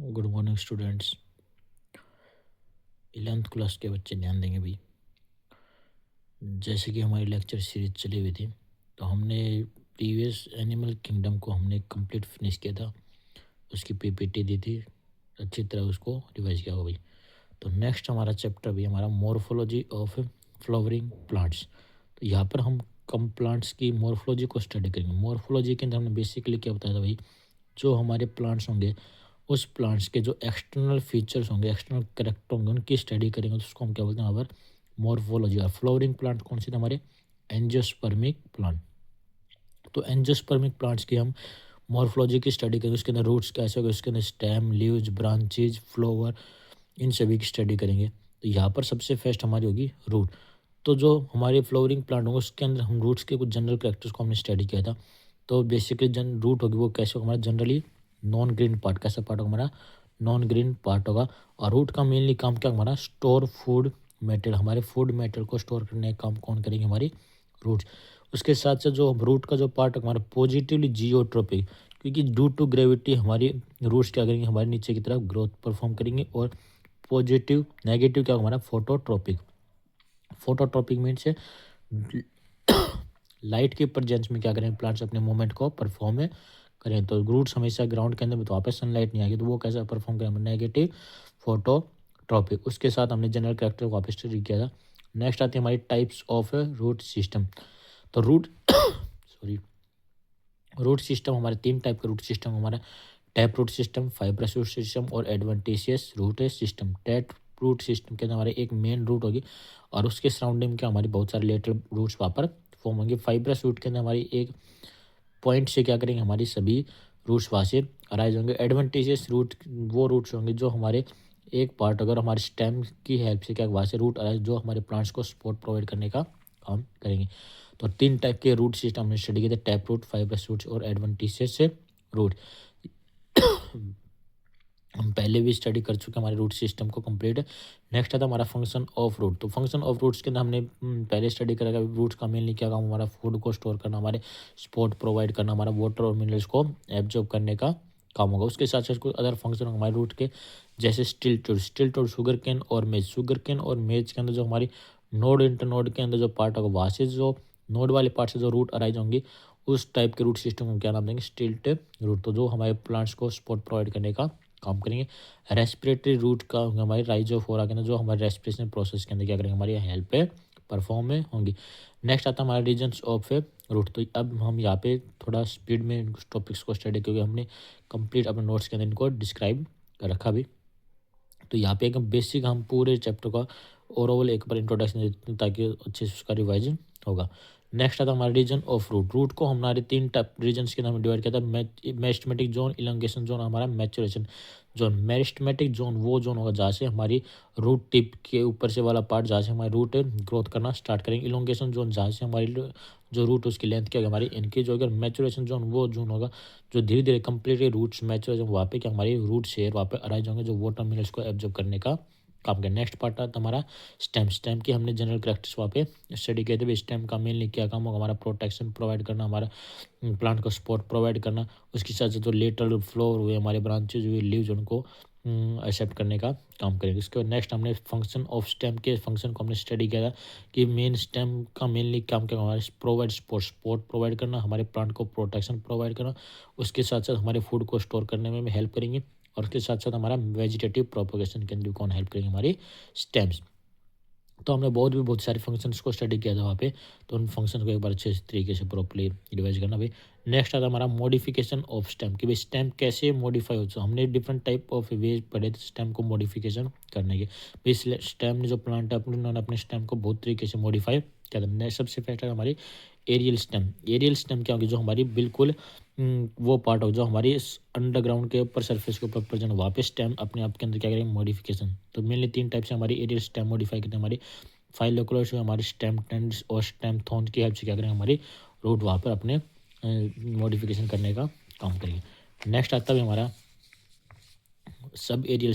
Good morning students. 11th class के बच्चे ध्यान देंगे भाई। जैसे कि हमारी लेक्चर सीरीज चली हुई थी, तो हमने प्रीवियस एनिमल किंगडम को हमने कंप्लीट फिनिश किया था। उसकी पीपीटी दी थी, अच्छी तरह उसको रिवाइज किया होगा भाई। तो नेक्स्ट हमारा चैप्टर भी हमारा मॉर्फोलॉजी ऑफ फ्लावरिंग प्लांट्स। तो यहाँ पर हम कम प्लांट्स की मॉर्फोलॉजी को स्टडी करेंगे। मॉर्फोलॉजी के अंदर हमने बेसिकली क्या बताया था भाई, जो हमारे प्लांट्स होंगे उस प्लांट्स के जो एक्सटर्नल फीचर्स होंगे, एक्सटर्नल करेक्टर होंगे, उनकी स्टडी करेंगे। तो उसको हम क्या बोलते हैं, हमारे मॉर्फोलॉजी। और फ्लोरिंग प्लांट कौन से थे हमारे, एंजियोस्पर्मिक प्लांट। तो एंजियोस्पर्मिक प्लांट्स की हम मॉर्फोलॉजी की स्टडी करेंगे। उसके अंदर रूट्स कैसे होगा, उसके अंदर स्टेम, लीव्स, ब्रांचेज, फ्लावर, इन सभी की स्टडी करेंगे। तो यहाँ पर सबसे फर्स्ट हमारी होगी रूट। तो जो हमारे फ्लावरिंग प्लांट होंगे उसके अंदर हम रूट्स के कुछ जनरल करेक्टर्स को हमने स्टडी किया था। तो बेसिकली रूट होगी वो कैसे होगा हमारा, जनरली नॉन ग्रीन पार्ट। कैसा पार्ट होगा हमारा, नॉन ग्रीन पार्ट होगा। और रूट का मेनली काम क्या हमारा, स्टोर फूड मेटेरियल। हमारे फूड मेटेरियल को स्टोर करने का काम कौन करेंगे, हमारी रूट्स। उसके साथ साथ जो रूट का जो पार्ट हमारा पॉजिटिवली जियोट्रोपिक, क्योंकि ड्यू टू ग्रेविटी हमारी रूट्स क्या करेंगे, हमारे नीचे की तरफ ग्रोथ परफॉर्म करेंगे। और पॉजिटिव नेगेटिव क्या हमारा, फोटोट्रोपिक। फोटोट्रोपिक मीन्स लाइट के प्रेजेंस में क्या करें, प्लांट्स अपने मूवमेंट को परफॉर्म करें। तो रूट्स हमेशा ग्राउंड के अंदर में, तो वहाँ पे सनलाइट नहीं आएगी, तो वो कैसा परफॉर्म करें, नेगेटिव फोटोट्रोपिक। उसके साथ हमने जनरल कैरेक्टर वापस स्टडी किया था। नेक्स्ट आती है हमारी टाइप्स ऑफ रूट सिस्टम। तो रूट सॉरी रूट सिस्टम हमारे तीन टाइप का रूट सिस्टम हमारा, tap root system, fibrous root system और adventitious root system. Tap root system के अंदर हमारे एक मेन रूट होगी और उसके सराउंडिंग में क्या हमारी बहुत सारे लेटरल रूट्स वहाँ पर फॉर्म होंगे। फाइब्रस रूट के अंदर हमारी एक पॉइंट से क्या करेंगे, हमारी सभी रूट्स वहाँ से अराइज होंगे। एडवेंटिशियस रूट वो रूट्स होंगे जो हमारे एक पार्ट अगर हमारे स्टेम की हेल्प से क्या वहाँ से रूट अराइज, जो हमारे प्लांट्स को सपोर्ट प्रोवाइड करने का काम करेंगे। तो तीन टाइप के रूट सिस्टम हमने स्टडी किए थे, टैप रूट, फाइब्रस रूट्स और एडवेंटिशियस रूट। हम पहले भी स्टडी कर चुके हैं हमारे रूट सिस्टम को कंप्लीट। नेक्स्ट आता हमारा फंक्शन ऑफ रूट। तो फंक्शन ऑफ रूट्स के अंदर हमने पहले स्टडी करा रूट्स का मेनली क्या काम, हमारा फूड को स्टोर करना, हमारे सपोर्ट प्रोवाइड करना, हमारा वाटर और मिनरल्स को एब्जॉर्ब करने का काम होगा। उसके साथ साथ कुछ अदर फंक्शन हमारे रूट के, जैसे स्टिल्ट और शुगर केन और मेज। शुगर केन और मेज के अंदर जो हमारी नोड इंटरनोड के अंदर जो पार्ट होगा, वहाँ से जो नोड वाले पार्ट से जो रूट अराइज होंगी, उस टाइप के रूट सिस्टम को क्या नाम देंगे, स्टिल्ट रूट। तो जो हमारे प्लांट्स को सपोर्ट प्रोवाइड करने का काम करेंगे। रेस्पिरेटरी रूट का हमारे राइजोफोरा के अंदर जो हमारे रेस्पिरेशन प्रोसेस के अंदर क्या करेंगे, हमारी हेल्प पे परफॉर्म में होंगी। नेक्स्ट आता है हमारा रीजन्स ऑफ रूट। तो अब हम यहाँ पे थोड़ा स्पीड में टॉपिक्स को स्टडी, क्योंकि हमने कंप्लीट अपने नोट्स के अंदर इनको डिस्क्राइब कर रखा भी। तो यहाँ पे एक बेसिक हम पूरे चैप्टर का ओवरऑल एक बार इंट्रोडक्शन देते हैं ताकि अच्छे से उसका रिवाइजन होगा। नेक्स्ट आता हमारा रीजन ऑफ रूट। रूट को हमारे तीन टाइप रीजन्स के नाम डिवाइड किया था, मेरिस्टेमेटिक जोन, इलॉन्गेशन जोन, हमारा मैचुरेशन जोन। मेरिस्टेमेटिक जोन वो जोन होगा जहाँ से हमारी रूट टिप के ऊपर से वाला पार्ट, जहाँ से हमारी रूट ग्रोथ करना स्टार्ट करेंगे। इलॉन्गेशन जोन जहाँ से हमारी जो रूट उसकी लेंथ क्या होगी, हमारी इंक्रीज होगी। और मैचुरेशन जोन वो जोन होगा जो धीरे धीरे कंप्लीटली रूट्स मैच्योर वहाँ पे क्या हमारी रूट शेयर वहाँ पे अराइज होंगे, जो वाटर मिनरल्स को एब्जॉर्ब करने का काम करें। नेक्स्ट पार्ट आता हमारा स्टेम। स्टेम की हमने जनरल कैरेक्टर्स वहाँ पे स्टडी किए थे। स्टेम का मेनली क्या काम होगा, हमारा प्रोटेक्शन प्रोवाइड करना, हमारा प्लांट को सपोर्ट प्रोवाइड करना। उसके साथ साथ जो लेटरल फ्लोर हुए, हमारे ब्रांचेज हुए, लीव्स, उनको एक्सेप्ट करने का काम करेंगे। उसके बाद नेक्स्ट हमने फंक्शन ऑफ स्टेम के फंक्शन को हमने स्टडी किया था कि मेन स्टेम का मेनली काम क्या हमारे प्रोवाइड सपोर्ट प्रोवाइड करना, हमारे प्लांट को प्रोटेक्शन प्रोवाइड करना। उसके साथ साथ हमारे फूड को स्टोर करने में भी हेल्प करेंगे। और उसके साथ साथ हमारा वेजिटेटिव प्रोपोगेशन के अंदर कौन हेल्प करेंगे, हमारी स्टेम्स। तो हमने बहुत सारे फंक्शंस को स्टडी किया था वहाँ पे। तो उन फंक्शन को एक बार अच्छे तरीके से प्रॉपर्ली रिवाइज करना भाई। नेक्स्ट आता हमारा मॉडिफिकेशन ऑफ स्टेम, कि भाई स्टेम कैसे मॉडिफाई होता है। हमने डिफरेंट टाइप ऑफ वेज पढ़े थे स्टेम को मॉडिफिकेशन करने के। भाई स्टेम ने जो प्लांट है उन्होंने अपने स्टेम को बहुत तरीके से मॉडिफाई किया था। सबसे फर्स्ट है हमारी एरियल स्टेम। एरियल स्टेम क्या होगी, जो हमारी बिल्कुल वो पार्ट हो जो हमारी अंडरग्राउंड के ऊपर सरफेस के ऊपर प्रेजेंट, वहाँ पे स्टेम अपने आप के अंदर क्या करेंगे, मॉडिफिकेशन। तो मेनली तीन टाइप से हमारी एरियल स्टेम मॉडिफाई करते हैं। हमारी फाइलोकुलर्स हमारे स्टेम टेंड्स और स्टेम थॉर्न की हेल्प से क्या करेंगे, हमारी रूट वहाँ पर अपने मॉडिफिकेशन करने का काम करेंगे। नेक्स्ट आता है हमारा सब एरियल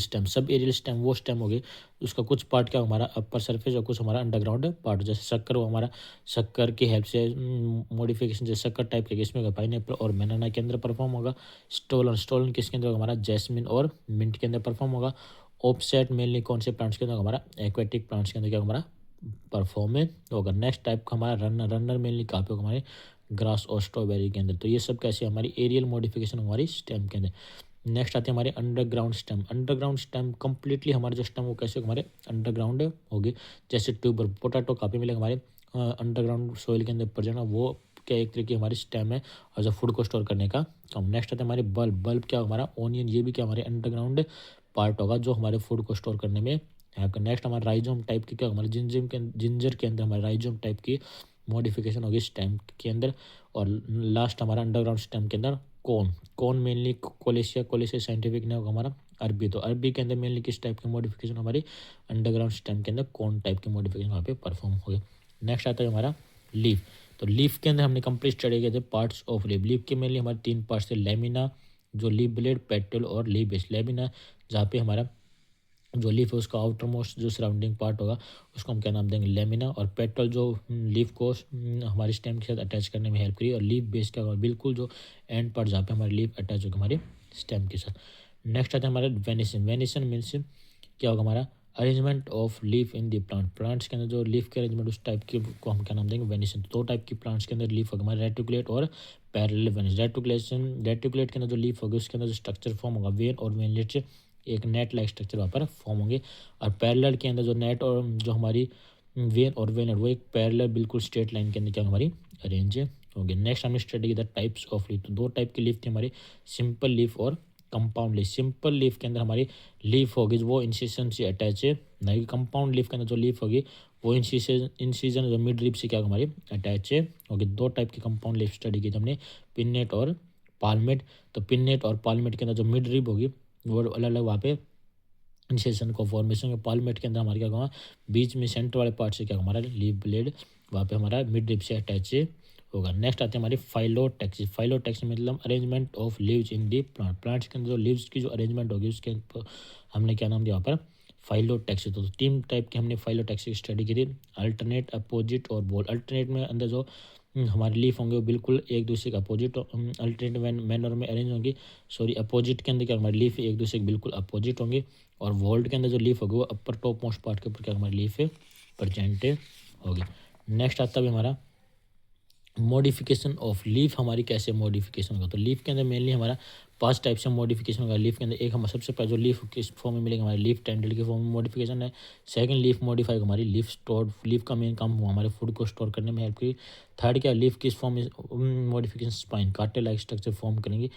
स्टेम वो स्टेम हो गई उसका कुछ पार्ट क्या हमारा अपर सरफेस और कुछ हमारा अंडरग्राउंड पार्ट, जैसे शक्कर वो हमारा शक्कर की हेल्प से मॉडिफिकेशन जैसे शक्कर टाइप के इसमें होगा पाइनएप्पल और बनाना के अंदर परफॉर्म होगा। स्टोलन स्टोलन किसके अंदर होगा हमारा जैस्मिन और मिंट के अंदर परफॉर्म होगा। ऑफसेट मेनली कौन से प्लांट्स के अंदर हमारा एक्वेटिक प्लांट्स के अंदर क्या हमारा परफॉर्मेंस होगा। नेक्स्ट टाइप का हमारा रनर रनर मेनली कहाँ पे होगा हमारे ग्रास और स्ट्रॉबेरी के अंदर। तो ये सब कैसे हमारी एरियल मॉडिफिकेशन हमारी स्टेम के अंदर। नेक्स्ट आते हैं हमारे underground stem. Underground stem completely हमारे जो स्टेम वो कैसे हमारे अंडरग्राउंड होगी, जैसे ट्यूबर पोटैटो काफ़ी मिलेगा हमारे अंडरग्राउंड सोइल के अंदर पर जाना, वो क्या एक तरीके हमारी स्टेम है और जो फूड को स्टोर करने का काम। नेक्स्ट आते हैं हमारे बल्ब। बल्ब क्या हमारा ओनियन, ये भी क्या हमारे अंडरग्राउंड पार्ट होगा जो हमारे फूड को स्टोर करने में हेल्प कर। नेक्स्ट हमारा राइजोम टाइप की क्या हमारे जिंजर के अंदर हमारे राइजोम टाइप की मॉडिफिकेशन होगी स्टेम के अंदर। और लास्ट हमारा अंडरग्राउंड स्टेम के अंदर कौन कौन मेनली कोलेशिया कोलेशिया साइंटिफिक ने होगा हमारा अरबी। तो अरबी के अंदर मेनली किस टाइप की मॉडिफिकेशन हमारी अंडरग्राउंड स्टेम के अंदर कौन टाइप की मॉडिफिकेशन वहाँ पे परफॉर्म हो गई। नेक्स्ट आता है हमारा लीफ। तो लीफ के अंदर हमने कंप्लीट स्टडी किए थे पार्ट्स ऑफ लीफ। लीफ के मेनली हमारे 3 पार्ट्स थे, लेमिना जो लीफ ब्लेड, पेटल और लीफ बेस। लेमिना जहाँ पे हमारा जो लीफ है उसका आउटर मोस्ट जो सराउंडिंग पार्ट होगा उसको हम क्या नाम देंगे लेमिना। और पेटल जो लीफ को हमारी स्टेम के साथ अटैच करने में हेल्प करी। और लीफ बेस क्या होगा बिल्कुल जो एंड पार्ट जहाँ पे हमारी लीफ अटैच होगा हमारे स्टेम के साथ। नेक्स्ट आता है हमारा वेनिसन। वेनिसन मीन्स क्या होगा हमारा arrangement of leaf in the plant. Plants के अंदर जो लीफ के अरेंजमेंट उस टाइप की को हम क्या नाम देंगे वेनिसन। 2 टाइप की प्लांट्स के अंदर लीफ होगा हमारे रेटिकुलेट और पैरेलल वेनिस। रेटिकुलेट के अंदर जो लीफ होगी उसके अंदर जो स्ट्रक्चर फॉर्म होगा वेन और वेनलेट से एक नेट लाइक स्ट्रक्चर वहाँ पर फॉर्म होंगे। और पैरेलल के अंदर जो नेट और जो हमारी वेन और वेनलेट वो एक पैरेलल बिल्कुल स्ट्रेट लाइन के अंदर क्या हमारी अरेंज होंगे। नेक्स्ट हमने स्टडी किया टाइप्स ऑफ लीफ। तो 2 टाइप की लीफ थी हमारी, सिंपल लीफ और कंपाउंड लीफ। सिंपल लीफ के अंदर हमारी लीफ होगी वो इंसिजन से अटैच है, नहीं कंपाउंड लीफ के अंदर जो लीफ होगी वो इंसिजन जो मिड रिब से क्या हमारी अटैच है होगी। 2 टाइप की कंपाउंड लीफ स्टडी की हमने, पिन्नेट और पाल्मेट। तो पिन्नेट और पाल्मेट के अंदर जो मिड रिब होगी वो अलग अलग वहाँ पे इंसेशन को फॉर्मेशन के। पालमेट के अंदर हमारे क्या होगा बीच में सेंटर वाले पार्ट से क्या हमारा लीफ ब्लेड वहाँ पे हमारा मिड रिब से अटैच होगा। नेक्स्ट आते हैं हमारी फाइलोटैक्सी। फाइलोटैक्सी मतलब arrangement of leaves in the plant. Plants के अंदर जो लीव्स की जो अरेंजमेंट होगी उसके हमने क्या नाम दिया वहाँ पर फाइलोटैक्सी। तो 3 टाइप की हमने फाइलोटैक्सी की स्टडी की थी, अल्टरनेट, अपोजिट और बोल। अल्टरनेट में अंदर जो हमारे लीफ होंगे वो बिल्कुल एक दूसरे के अपोजिट अल्टरनेट मैनर में अरेंज होंगी। सॉरी अपोजिट के अंदर क्या हमारी लीफ एक दूसरे के बिल्कुल अपोजिट होंगे। और वोल्ट के अंदर जो लीफ होगी वो अपर टॉप मोस्ट पार्ट के ऊपर क्या हमारी लीफ प्रेजेंट होगी। नेक्स्ट आता है हमारा मॉडिफिकेशन ऑफ लीफ। हमारी कैसे मॉडिफिकेशन होगा, तो लीफ के अंदर मेनली हमारा 5 टाइप से मॉडिफिकेशन होगा। लीफ के अंदर एक हम सबसे पहले जो लीफ किस फॉर्म में मिलेगा हमारे लीफ टेंडल के फॉर्म में मॉडिफिकेशन है। सेकंड लीफ मॉडिफाई हमारी लीफ स्टोर, लीफ का मेन काम हुआ हमारे फूड को स्टोर करने में हेल्प की। थर्ड क्या लीफ किस फॉर्म में मॉडिफिकेशन स्पाइन कांटे लाइक स्ट्रक्चर फॉर्म करेंगे।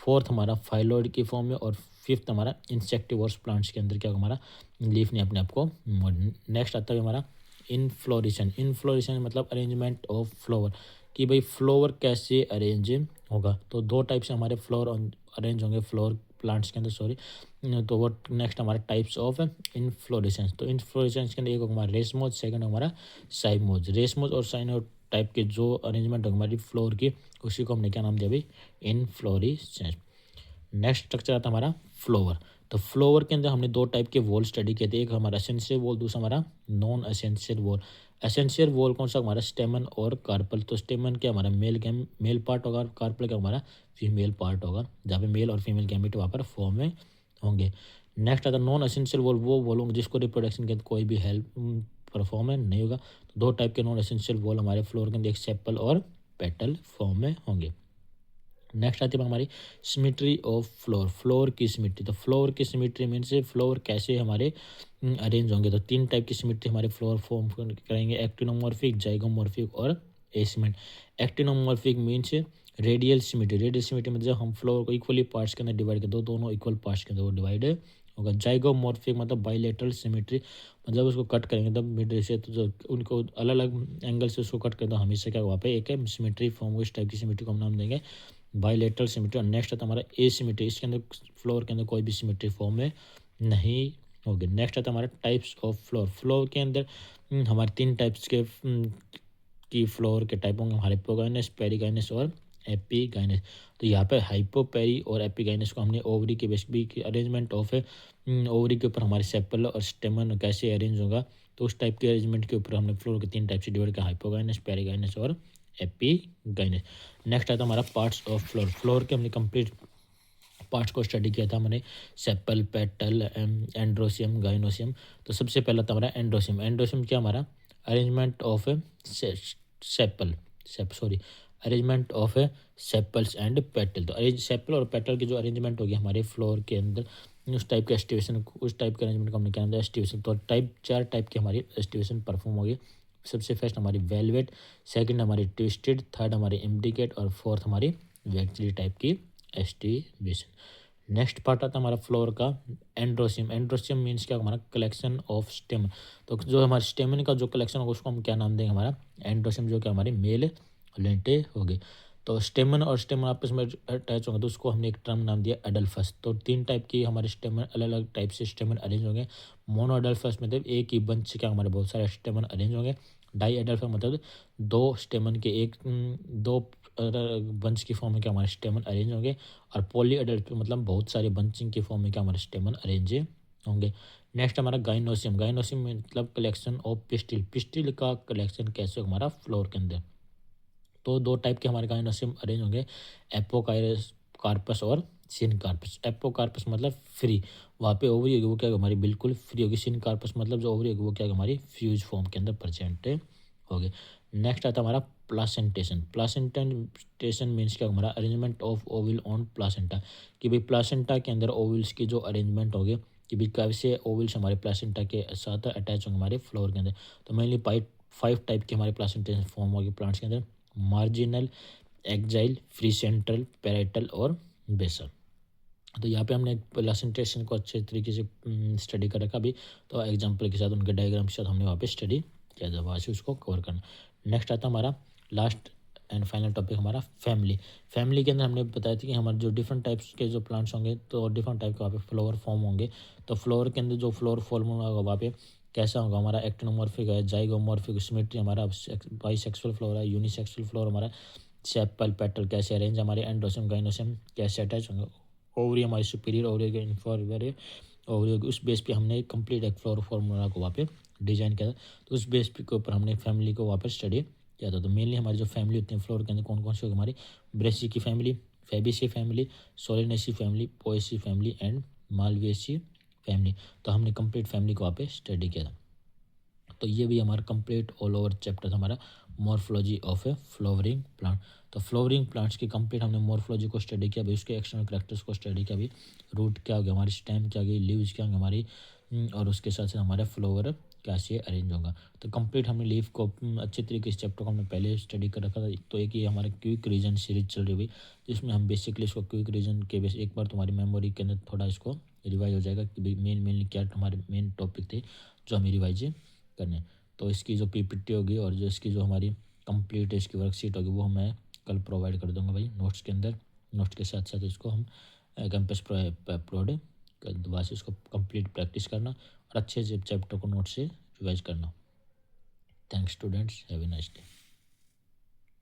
फोर्थ हमारा फाइलॉइड की फॉर्म में। और फिफ्थ हमारा इंसेक्टिवर्स प्लांट्स के अंदर क्या हमारा लीफ ने अपने आप को। नेक्स्ट आता है हमारा इनफ्लोरेशन। इनफ्लोरेशन मतलब अरेंजमेंट ऑफ फ्लावर, कि भाई फ्लावर कैसे अरेंज होगा। तो 2 टाइप से हमारे फ्लावर अरेंज होंगे फ्लावर प्लांट्स के अंदर, सॉरी। तो वो नेक्स्ट हमारा टाइप्स ऑफ इनफ्लोरेसेंस। तो इनफ्लोरेसेंस के अंदर एक हमारा रेसमोज, सेकंड हमारा साइमोज। रेसमोज और साइनो टाइप के जो अरेंजमेंट होगी हमारी फ्लोर की उसी को हमने क्या नाम दिया भाई इनफ्लोरेसेंस। नेक्स्ट स्ट्रक्चर आता है हमारा फ्लोवर। तो फ्लोवर के अंदर हमने 2 टाइप के वॉल स्टडी किए थे, एक हमारा एसेंशियल वॉल, दूसरा हमारा non essential wall. Essential wall कौन सा हमारा स्टेमन और कार्पल। तो स्टेमन क्या हमारा मेल पार्ट होगा, कार्पल क्या हमारा फीमेल पार्ट होगा, जहाँ पे मेल और फीमेल गैमेट वहाँ पर फॉर्म में होंगे। नेक्स्ट आता है नॉन एसेंशियल वॉल, वो वॉल होंगे जिसको रिप्रोडक्शन के अंदर कोई भी हेल्प परफॉर्म नहीं होगा। तो 2 टाइप के नॉन एसेंशियल वॉल हमारे फ्लोर के अंदर, एक सेपल और पेटल फॉर्म में होंगे। नेक्स्ट आती है हमारी सिमेट्री ऑफ फ्लोर। फ्लोर की सिमेट्री। तो फ्लोर की सिमेट्री मीन्स फ्लोर कैसे हमारे अरेंज होंगे। तो 3 टाइप की सिमेट्री हमारे फ्लोर फॉर्म करेंगे, एक्टिनोमॉर्फिक, जाइगोमॉर्फिक और asymmetric. Actinomorphic means radial symmetry. Radial symmetry मतलब हम फ्लोर को इक्वली पार्ट्स के अंदर डिवाइड कर दो, दोनों इक्वल पार्ट्स के अंदर वो डिवाइड होगा। जाइगोमॉर्फिक मतलब बाइलेटरल सिमेट्री, मतलब उसको कट करेंगे तब मिड से, तो जो उनको अलग अलग एंगल से उसको कट कर दो हमेशा क्या वहाँ पे एक सिमेट्री फॉर्म हो। इस टाइप की सिमेट्री को हम नाम देंगे बाइलेटरल सिमेट्री। और नेक्स्ट आता है हमारा एसिमेट्री, इसके अंदर फ्लोर के अंदर कोई भी सिमेट्री फॉर्म में नहीं होगी। नेक्स्ट आता है हमारा टाइप्स ऑफ फ्लोर। फ्लोर के अंदर हमारे 3 टाइप्स के की फ्लोर के टाइप होंगे हमारे, प्रोगाइनस, पेरिगाइनस और एपिगाइनस। तो यहाँ पे हाइपोपेरी और एपिगाइनस को हमने ओवरी के बेस भी अरेंजमेंट ऑफ ओवरी के ऊपर हमारे सेपल और स्टेमन कैसे अरेंज होगा, तो उस टाइप के अरेंजमेंट के ऊपर हमने फ्लोर के 3 टाइप से डिवाइड किया, हाइपोगाइनस, पेरिगाइनस और एपिगाइनस। नेक्स्ट आता हमारा पार्ट्स ऑफ फ्लोर। फ्लोर के हमने कंप्लीट पार्ट्स को स्टडी किया था हमने, सेपल, पेटल, एंड्रोसियम, गाइनोसियम। तो सबसे पहला था हमारा एंड्रोसियम। एंड्रोसियम क्या हमारा arrangement of sepal sorry arrangement of sepals and petal. तो अरेंज सेपल और पेटल की जो अरेंजमेंट होगी हमारे फ्लोर के अंदर, उस टाइप के एस्टिवेशन, उस टाइप के अरेंजमेंट को हमने क्या नाम दिया, एस्टिवेशन। तो टाइप 4 टाइप की हमारी एस्टिवेशन परफॉर्म होगी। सबसे फर्स्ट हमारी वेलवेट, सेकंड हमारी ट्विस्टेड, थर्ड हमारी इम्ब्रिकेट और फोर्थ हमारी वेक्चुअली टाइप की एस्टिवेशन। नेक्स्ट पार्ट आता है हमारा फ्लोर का एंड्रोसियम। एंड्रोसियम मीन्स क्या, हमारा कलेक्शन ऑफ स्टेम। तो जो हमारे स्टेमिन का जो कलेक्शन होगा उसको हम क्या नाम देंगे, हमारा एंड्रोसियम, जो कि हमारी मेल लेंटे हो गए। तो स्टेमन और स्टेमन आपस में अटैच होंगे तो उसको हमने एक टर्म नाम दिया एडल्फस। तो 3 टाइप की हमारे स्टेमन, अलग अलग टाइप से स्टेमन अरेंज होंगे। मोनो एडल्फस मतलब एक ही बंच के हमारे बहुत सारे स्टेमन अरेंज होंगे। डाई एडल्फस मतलब 2 स्टेमन के एक 2 बंच की फॉर्म में क्या हमारे स्टेमन अरेंज होंगे। और पॉली एडल्फस मतलब बहुत सारे बंचिंग की फॉर्म में क्या हमारे स्टेमन अरेंज होंगे। नेक्स्ट हमारा गाइनोसियम। गाइनोसियम मतलब कलेक्शन ऑफ पिस्टिल। पिस्टिल का कलेक्शन कैसे होगा हमारा फ्लोर के अंदर। तो 2 टाइप के हमारे गाइनोसियम अरेंज होंगे, एपोकार्पस कार्पस और सिनकार्पस। एपोकार्पस मतलब फ्री, वहाँ पे ओवरी होगी वो क्या होगी हमारी बिल्कुल फ्री होगी। सिनकार्पस मतलब जो ओवरी होगी वो क्या होगी हमारी फ्यूज फॉर्म के अंदर प्रेजेंट होगी। नेक्स्ट आता है हमारा प्लासेंटेशन। प्लासेंटेशन मीन्स क्या हमारा अरेंजमेंट ऑफ ओविल ऑन प्लासेंटा, कि भाई प्लासेंटा के अंदर ओविल्स की जो अरेंजमेंट होगी, कि भाई कैसे ओविल्स हमारे प्लासेंटा के साथ अटैच होंगे हमारे फ्लोर के अंदर। तो मेनली 5 टाइप के हमारे प्लासेंटेशन फॉर्म होगी प्लांट्स के अंदर, मार्जिनल, एक्जाइल, फ्री सेंट्रल, पैरेटल और बेसल। तो यहाँ पे हमने प्रेजेंटेशन को अच्छे तरीके से स्टडी कर रखा अभी। तो एग्जांपल के साथ उनके डायग्राम के साथ हमने वहाँ पे स्टडी किया था, वहाँ से उसको कवर करना। नेक्स्ट आता हमारा लास्ट एंड फाइनल टॉपिक हमारा फैमिली। फैमिली के अंदर हमने बताया था कि हमारे जो डिफरेंट टाइप्स के जो प्लांट्स होंगे तो डिफरेंट टाइप के वहाँ पे फ्लावर फॉर्म होंगे। तो फ्लावर के अंदर जो फ्लावर फॉर्म होगा वहाँ पे कैसा होगा, हमारा एक्टिनोमॉर्फिक है, जाइगोमॉर्फिक, सिमेट्री हमारा बाइसेक्सुअल फ्लावर है, यूनिसेक्सुअल फ्लावर हमारा, सेपल पेटल कैसे अरेंज, हमारे एंडोसियम गाइनोसियम कैसे अटैच होंगे, ओवरी हमारी सुपीरियर ओवरी के इन्फीरियर ओवरी होगी। उस बेस पे हमने कंप्लीट एक फ्लोर फार्मूला को वहाँ पे डिजाइन किया था। तो उस बेस पे के ऊपर हमने फैमिली को वहाँ पर स्टडी किया था। तो मेनली हमारी जो फैमिली होती है फ्लोर के अंदर कौन कौन सी होगी, हमारी ब्रेसी की family, Fabaceae family, Solanaceae family, Poaceae family and Malvaceae family. तो हमने कंप्लीट फैमिली को वहाँ पे स्टडी किया था। तो ये भी हमारा कंप्लीट ऑल ओवर चैप्टर था हमारा morphology of A flowering plant. तो फ्लावरिंग प्लांट्स की कंप्लीट हमने मॉर्फोलॉजी को स्टडी किया, भाई उसके एक्सटर्नल कैरेक्टर्स को स्टडी किया, भाई रूट क्या हो गया, हमारी स्टेम क्या गई, लीव्स क्या होंगे हमारी, और उसके साथ साथ हमारा फ्लावर कैसे अरेंज होगा। तो कंप्लीट हमने लीफ को अच्छे तरीके से चैप्टर को हमने पहले स्टडी कर रखा था। तो एक ये हमारा क्विक रीजन सीरीज चल रही हुई, जिसमें हम बेसिकली इसको क्विक रीजन के बेस एक बार तुम्हारी मेमोरी के अंदर थोड़ा इसको रिवाइज हो जाएगा कि भाई मेनली क्या हमारे मेन टॉपिक थे जो हमें रिवाइज करने। तो इसकी जो पीपीटी होगी और जो इसकी जो हमारी कंप्लीट इसकी वर्कशीट होगी वो मैं कल प्रोवाइड कर दूंगा भाई नोट्स के अंदर। नोट्स के साथ साथ इसको हम कैंपस अपलोड कर दोबारा से इसको कंप्लीट प्रैक्टिस करना और अच्छे से चैप्टर को नोट से रिवाइज करना। Thanks students, have a nice day.